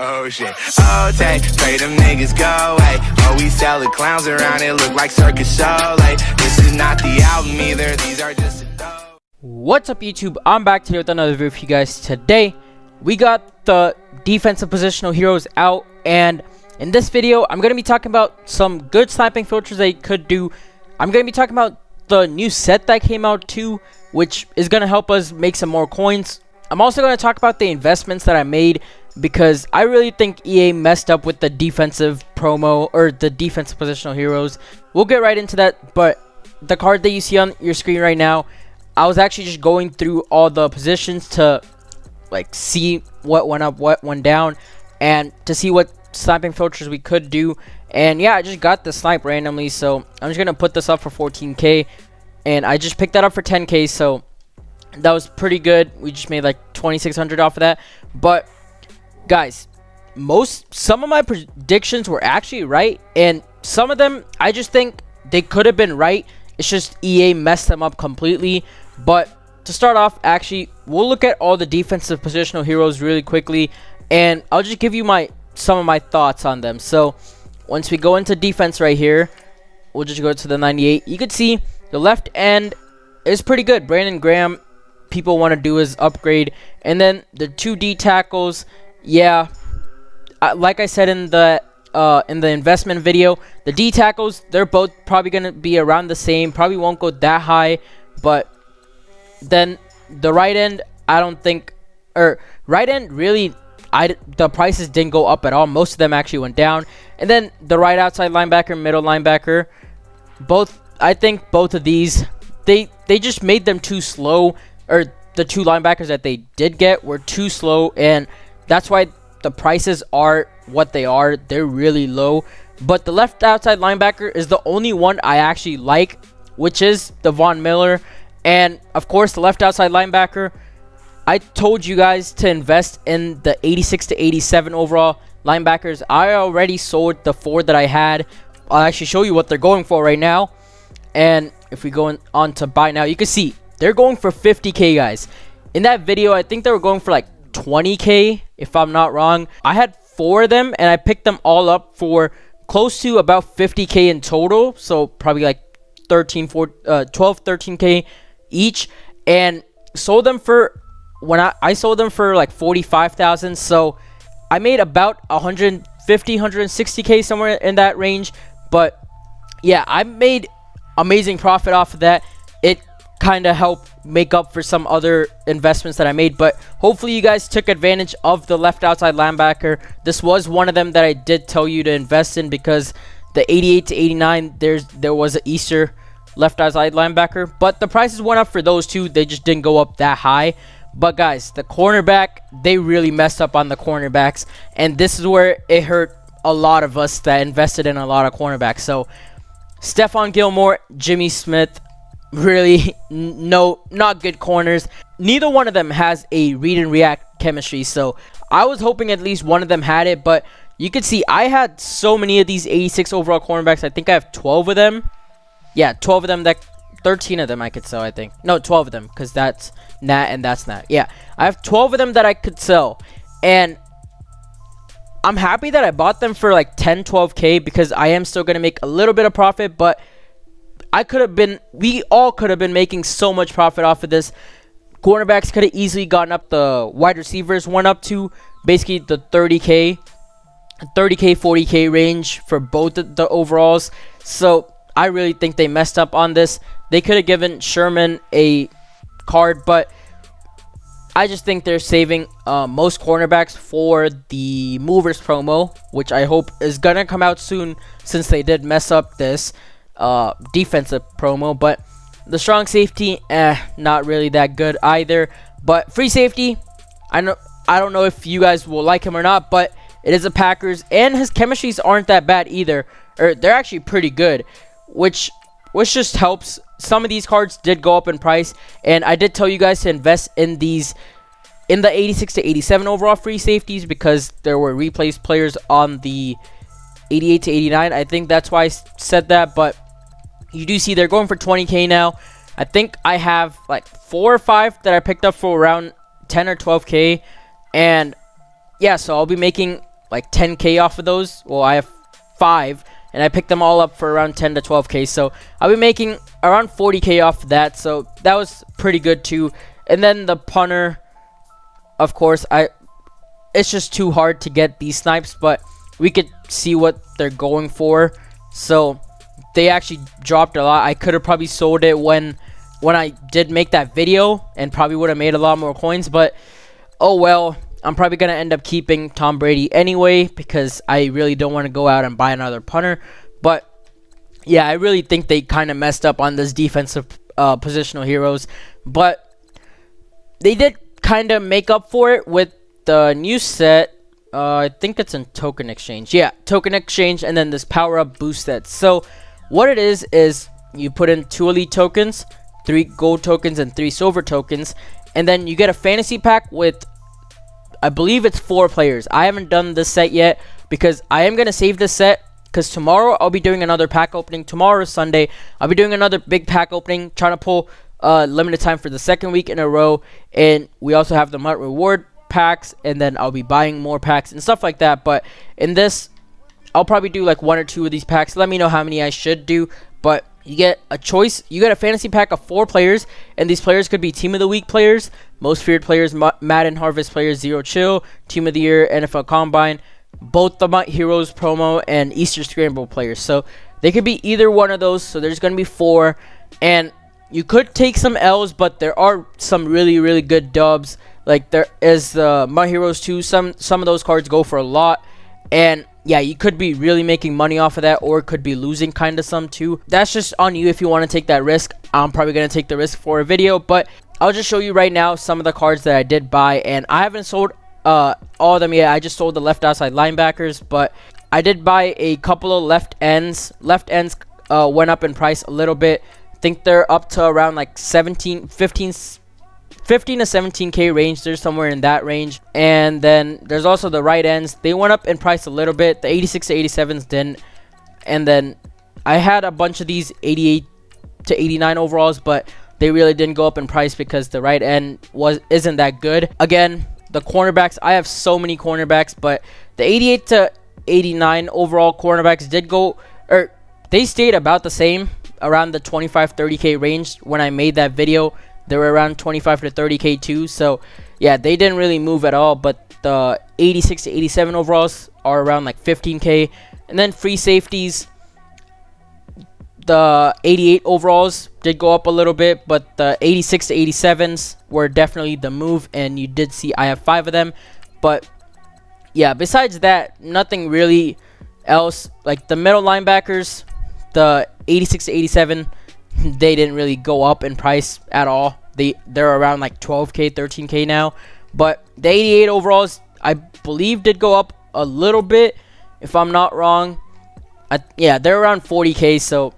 Oh shit, oh take, pray them niggas go away. Oh, we sell the clowns around, it look like circus show. Like, this is not the album either, these are just a dope. What's up YouTube, I'm back today with another video for you guys. Today, we got the defensive positional heroes out, and in this video, I'm going to be talking about some good sniping filters they could do. I'm going to be talking about the new set that came out too, which is going to help us make some more coins. I'm also going to talk about the investments that I made, because I really think EA messed up with the defensive promo, or the defensive positional heroes. We'll get right into that, but the card that you see on your screen right now, I was actually just going through all the positions to like see what went up, what went down, and to see what sniping filters we could do. And yeah, I just got the snipe randomly, so I'm just gonna put this up for 14k, and I just picked that up for 10k, so that was pretty good. We just made like 2600 off of that. But guys, some of my predictions were actually right, and some of them I just think they could have been right. It's just EA messed them up completely. But to start off, actually, we'll look at all the defensive positional heroes really quickly, and I'll just give you some of my thoughts on them. So once we go into defense right here, we'll just go to the 98. You can see the left end is pretty good. Brandon Graham, people want to do his upgrade, and then the 2D tackles, yeah, like I said in the investment video, the D tackles, they're both probably gonna be around the same, probably won't go that high. But then the right end, I don't think, or right end really, the prices didn't go up at all. Most of them actually went down. And then the right outside linebacker, middle linebacker, I think both of these, they just made them too slow, or the two linebackers that they did get were too slow, and that's why the prices are what they are. They're really low. But the left outside linebacker is the only one I actually like, which is the Von Miller. And of course, the left outside linebacker, I told you guys to invest in the 86 to 87 overall linebackers. I already sold the 4 that I had. I'll actually show you what they're going for right now. And if we go on to buy now, you can see they're going for 50k, guys. In that video, I think they were going for like 20k, if I'm not wrong. I had 4 of them, and I picked them all up for close to about 50k in total. So probably like 13k each, and sold them for, when I sold them for like 45,000. So I made about 150, 160k, somewhere in that range. But yeah, I made amazing profit off of that. It kind of helped make up for some other investments that I made. But hopefully you guys took advantage of the left outside linebacker. This was one of them that I did tell you to invest in, because the 88 to 89, there was an Easter left outside linebacker, but the prices went up for those two. They just didn't go up that high. But guys, the cornerback, they really messed up on the cornerbacks, and this is where it hurt a lot of us that invested in a lot of cornerbacks. So Stephon Gilmore, Jimmy Smith, really not good corners. Neither one of them has a read and react chemistry, so I was hoping at least one of them had it. But you can see I had so many of these 86 overall cornerbacks. I think I have 12 of them. Yeah, 12 of them, 13 of them I could sell, I think. No, 12 of them, because that's Nat and that's Nat. Yeah, I have 12 of them that I could sell, and I'm happy that I bought them for like 10, 12k, because I am still going to make a little bit of profit. But we all could have been making so much profit off of this. Cornerbacks could have easily gotten up. The wide receivers went up to basically the 30k, 40k range for both the overalls. So I really think they messed up on this. They could have given Sherman a card, but I just think they're saving most cornerbacks for the movers promo, which I hope is gonna come out soon, since they did mess up this defensive promo. But the strong safety, not really that good either. But free safety, I don't know if you guys will like him or not, but it is a Packers, and his chemistries aren't that bad either, or they're actually pretty good, which just helps. Some of these cards did go up in price, and I did tell you guys to invest in the 86 to 87 overall free safeties, because there were replaced players on the 88 to 89. I think that's why I said that. But you do see they're going for 20k now. I think I have like 4 or 5 that I picked up for around 10 or 12k, and yeah, so I'll be making like 10k off of those. Well, I have 5, and I picked them all up for around 10 to 12k, so I'll be making around 40k off of that, so that was pretty good too. And then the punter, of course, it's just too hard to get these snipes, but we could see what they're going for. So they actually dropped a lot. I could have probably sold it when I did make that video and probably would have made a lot more coins, but oh well. I'm probably going to end up keeping Tom Brady anyway because I really don't want to go out and buy another punter. But yeah, I really think they kind of messed up on this defensive positional heroes, but they did kind of make up for it with the new set. I think it's in token exchange. Yeah, token exchange, and then this power up boost set. So what it is you put in 2 elite tokens, 3 gold tokens, and 3 silver tokens, and then you get a fantasy pack with, I believe it's 4 players. I haven't done this set yet because I am going to save this set because tomorrow I'll be doing another pack opening. Tomorrow is Sunday. I'll be doing another big pack opening, trying to pull limited time for the 2nd week in a row. And we also have the MUT reward packs, and then I'll be buying more packs and stuff like that. But in this, I'll probably do like 1 or 2 of these packs. Let me know how many I should do, but you get a choice. You get a fantasy pack of 4 players, and these players could be Team of the Week players, Most Feared players, Madden Harvest players, Zero Chill, Team of the Year, NFL Combine, both the MUT Heroes promo, and Easter Scramble players. So they could be either one of those. So there's going to be 4, and you could take some L's, but there are some really, really good dubs. Like there is the MUT Heroes 2. Some of those cards go for a lot, and yeah, you could be really making money off of that, or could be losing kind of some too. That's just on you if you want to take that risk. I'm probably going to take the risk for a video, but I'll just show you right now some of the cards that I did buy, and I haven't sold all of them yet. I just sold the left outside linebackers, but I did buy a couple of left ends. Left ends went up in price a little bit. I think they're up to around like 15 to 17k range. They're somewhere in that range. And then there's also the right ends. They went up in price a little bit. The 86 to 87s didn't. And then I had a bunch of these 88 to 89 overalls, but they really didn't go up in price because the right end isn't that good. Again, the cornerbacks, I have so many cornerbacks, but the 88 to 89 overall cornerbacks did go, or they stayed about the same, around the 25-30k range when I made that video. They were around 25 to 30k too, so yeah, they didn't really move at all. But the 86 to 87 overalls are around like 15k. And then free safeties, the 88 overalls did go up a little bit, but the 86 to 87s were definitely the move, and you did see I have 5 of them. But yeah, besides that, nothing really else. Like the middle linebackers, the 86 to 87, they didn't really go up in price at all. They're around like 12k, 13k now. But the 88 overalls, I believe, did go up a little bit, if I'm not wrong. Yeah, they're around 40k, so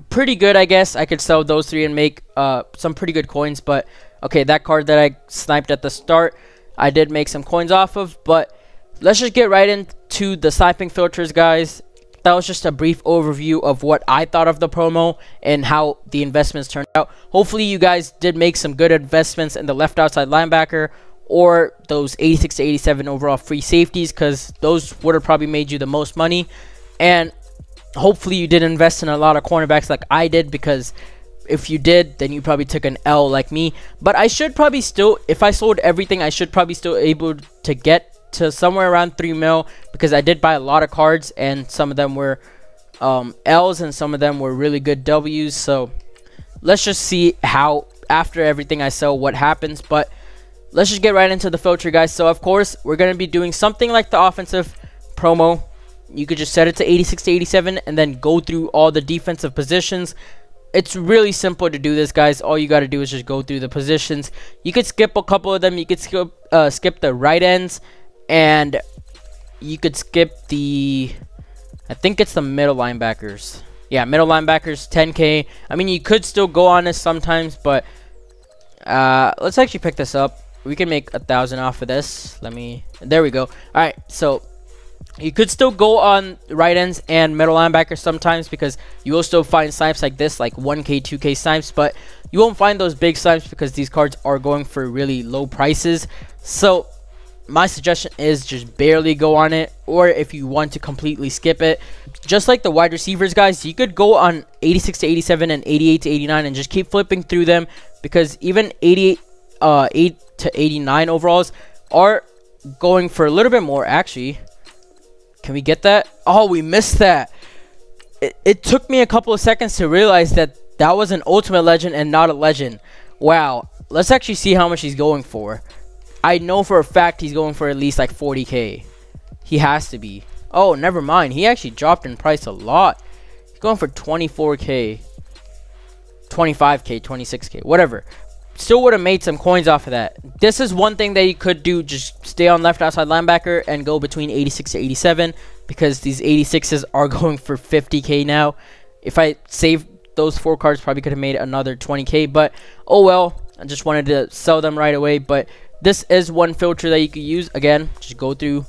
pretty good, I guess. I could sell those 3 and make some pretty good coins. But okay, that card that I sniped at the start, I did make some coins off of. But let's just get right into the sniping filters, guys. That was just a brief overview of what I thought of the promo and how the investments turned out. Hopefully you guys did make some good investments in the left outside linebacker or those 86 to 87 overall free safeties, because those would have probably made you the most money. And hopefully you did invest in a lot of cornerbacks like I did, because if you did, then you probably took an L like me. But I should probably still, if I sold everything, I should probably still able to get to somewhere around 3 mil, because I did buy a lot of cards, and some of them were L's and some of them were really good W's. So let's just see how, after everything I sell, what happens. But let's just get right into the filter, guys. So of course we're going to be doing something like the offensive promo. You could just set it to 86 to 87 and then go through all the defensive positions. It's really simple to do this, guys. All you got to do is just go through the positions. You could skip a couple of them. You could skip the right ends, and you could skip the, I think it's the middle linebackers. Yeah, middle linebackers, 10k. I mean, you could still go on this sometimes, but let's actually pick this up. We can make 1,000 off of this. There we go. All right, so you could still go on right ends and middle linebackers sometimes, because you will still find snipes like this, like 1k, 2k snipes, but you won't find those big snipes because these cards are going for really low prices. So my suggestion is just barely go on it, or if you want to completely skip it, just like the wide receivers, guys, you could go on 86 to 87 and 88 to 89 and just keep flipping through them, because even 8 to 89 overalls are going for a little bit more. Actually, can we get that? Oh, we missed that. It took me a couple of seconds to realize that that was an ultimate legend and not a legend. Wow. Let's actually see how much he's going for. I know for a fact he's going for at least like 40k. He has to be. Oh, never mind. He actually dropped in price a lot. He's going for 24k, 25k, 26k, whatever. Still would have made some coins off of that. This is one thing that you could do. Just stay on left outside linebacker and go between 86 to 87, because these 86s are going for 50k now. If I saved those 4 cards, probably could have made another 20k, but oh well. I just wanted to sell them right away. But this is one filter that you could use. Again, just go through,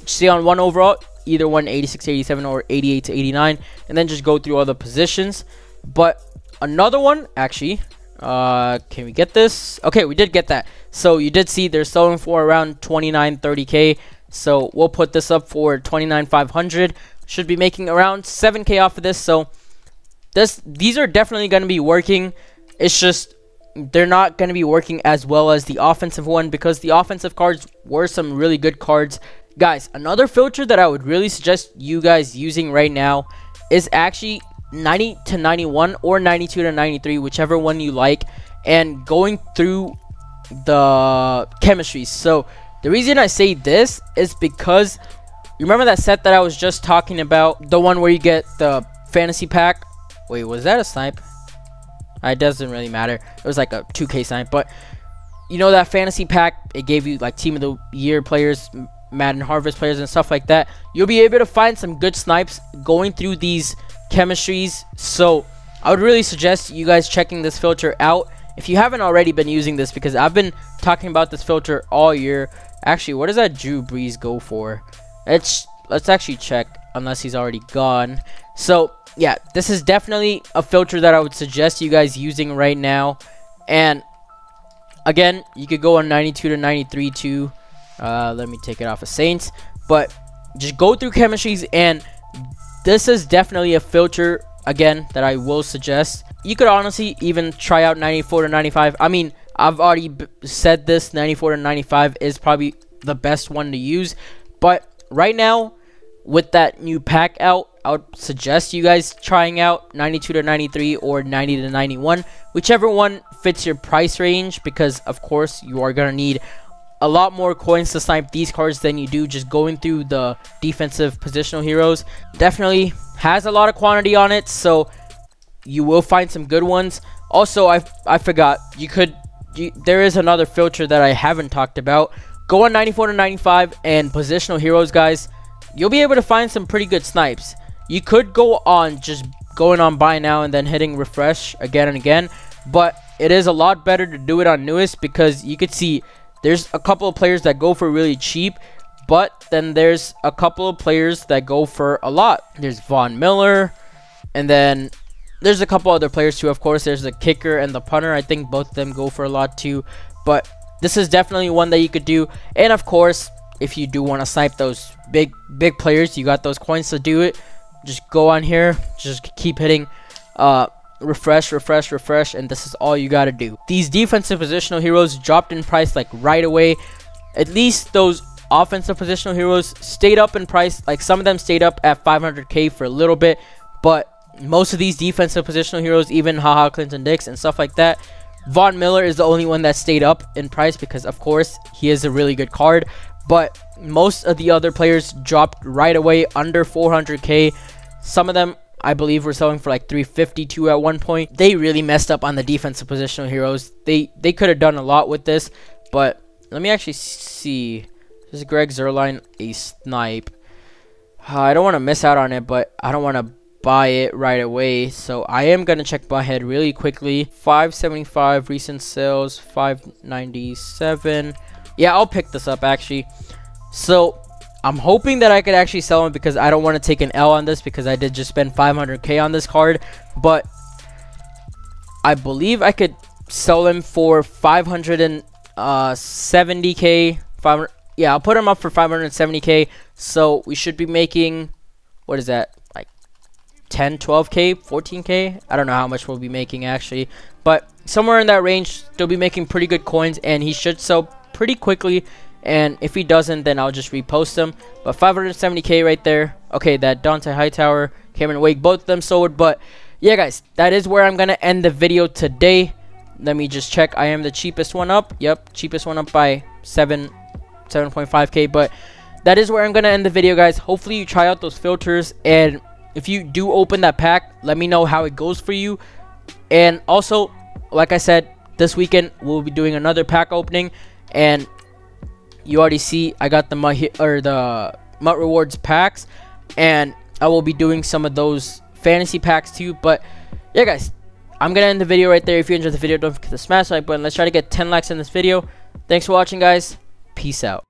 stay on one overall, either one 86 to 87 or 88 to 89, and then just go through all the positions. But another one, actually, can we get this? Okay, we did get that. So you did see they're selling for around 29-30k. So we'll put this up for 29,500. Should be making around 7k off of this. So these are definitely going to be working. It's just they're not going to be working as well as the offensive one, because the offensive cards were some really good cards. Guys, another filter that I would really suggest you guys using right now is actually 90 to 91 or 92 to 93, whichever one you like, and going through the chemistries. So the reason I say this is because you remember that set that I was just talking about, the one where you get the fantasy pack. Wait, was that a snipe? It doesn't really matter. It was like a 2k snipe, but you know that fantasy pack, it gave you like team of the year players, Madden Harvest players and stuff like that. You'll be able to find some good snipes going through these chemistries. So I would really suggest you guys checking this filter out if you haven't already been using this, because I've been talking about this filter all year. Actually, what does that Drew Brees go for? Let's actually check, unless he's already gone. So yeah, this is definitely a filter that I would suggest you guys using right now. And again, you could go on 92 to 93 too. Let me take it off of Saints, but just go through chemistries, and this is definitely a filter again that I will suggest. You could honestly even try out 94 to 95. I mean, I've already said this, 94 to 95 is probably the best one to use, but right now with that new pack out, I would suggest you guys trying out 92 to 93 or 90 to 91, whichever one fits your price range, because of course you are gonna need a lot more coins to snipe these cards than you do just going through the defensive positional heroes. Definitely has a lot of quantity on it, so you will find some good ones. Also, I forgot, there is another filter that I haven't talked about. Go on 94 to 95 and positional heroes, guys. You'll be able to find some pretty good snipes. You could go on just going on buy now and then hitting refresh again and again, but it is a lot better to do it on newest, because you could see there's a couple of players that go for really cheap, but then there's a couple of players that go for a lot. There's Von Miller, and then there's a couple other players too. Of course, there's the kicker and the punter. I think both of them go for a lot too, but this is definitely one that you could do. And of course, if you do want to snipe those big players, you got those coins to do it. Just go on here, just keep hitting refresh, and this is all you got to do. These defensive positional heroes dropped in price like right away. At least those offensive positional heroes stayed up in price. Like some of them stayed up at 500k for a little bit, but most of these defensive positional heroes, even haha Clinton Dix and stuff like that, Von Miller is the only one that stayed up in price, because of course he is a really good card. But most of the other players dropped right away under 400k. Some of them, I believe, were selling for like 352 at one point. They really messed up on the defensive positional heroes. They could have done a lot with this, but let me actually see. This is Greg Zerline, a snipe. I don't want to miss out on it, but I don't want to buy it right away, so I am gonna check my head really quickly. 575 recent sales, 597. Yeah, I'll pick this up actually. So I'm hoping that I could actually sell him, because I don't want to take an L on this, because I did just spend 500k on this card. But I believe I could sell him for 570k, yeah, I'll put him up for 570k. So we should be making, what is that, like 10, 12k, 14k? I don't know how much we'll be making actually, but somewhere in that range. Still be making pretty good coins, and he should sell pretty quickly. And if he doesn't, then I'll just repost him. But 570k right there. Okay, that Dante Hightower, Cameron Wake, both of them sold. But yeah, guys, that is where I'm gonna end the video today. Let me just check. I am the cheapest one up. Yep, cheapest one up by 7.5k. But that is where I'm gonna end the video, guys. Hopefully you try out those filters, and if you do open that pack, let me know how it goes for you. And also, like I said, this weekend we'll be doing another pack opening, and you already see I got the MUT rewards packs, and I will be doing some of those fantasy packs too. But yeah, guys, I'm gonna end the video right there. If you enjoyed the video, don't forget to smash the like button. Let's try to get 10 likes in this video. Thanks for watching, guys. Peace out.